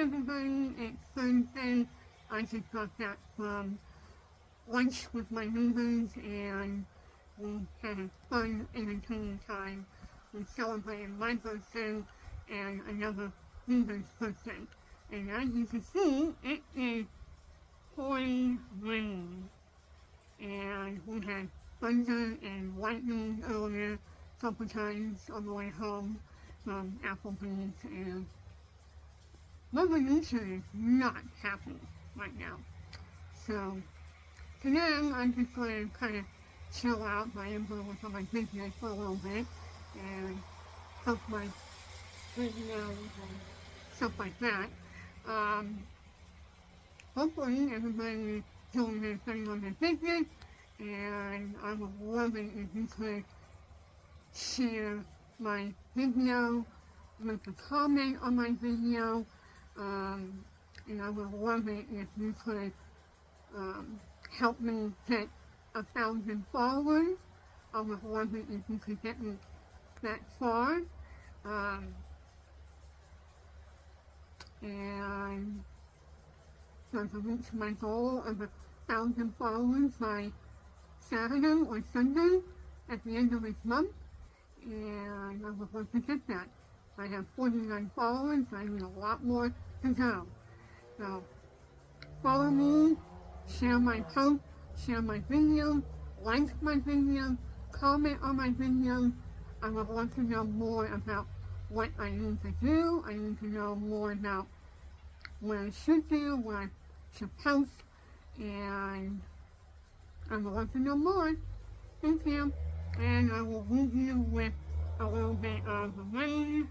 everybody, it's Thursday. I just got back from lunch with my neighbors and we had a fun, entertaining time. We celebrated my birthday and another neighbor's birthday. And as you can see, it is pouring rain. And we had thunder and lightning earlier a couple times on the way home from Applebee's, and Mother Nature is not happy right now. So today I'm just going to kind of chill out my influence on my business for a little bit and help my videos and stuff like that. Um, Hopefully everybody is doing their thing on their business, and I would love it if you could share my video, make a comment on my video, and I would love it if you could help me get 1,000 followers. I would love it if you could get me that far. Um, and so to reach my goal of 1,000 followers by Saturday or Sunday at the end of this month. And I would love to get that. I have 49 followers, I need a lot more to go. So follow me, share my posts, share my videos, like my videos, comment on my videos. I would love to know more about what I need to do. I need to know more about what I should do, what I should post, and I would love to know more. Thank you. And I will leave you with a little bit of the rain.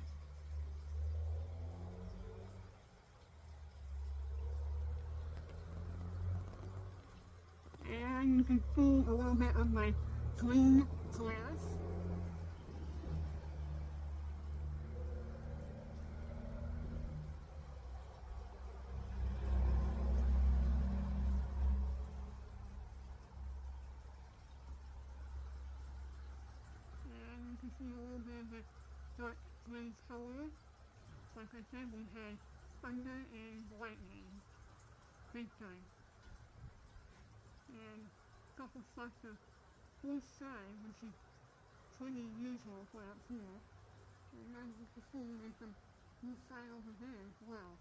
And you can see a little bit of my green grass. And you can see a little bit of the dark green color. Like I said, we had thunder and lightning. Big time. And a couple spots of blue sky, which is pretty usual for up here. And as you can see, there's some blue sky over there as well.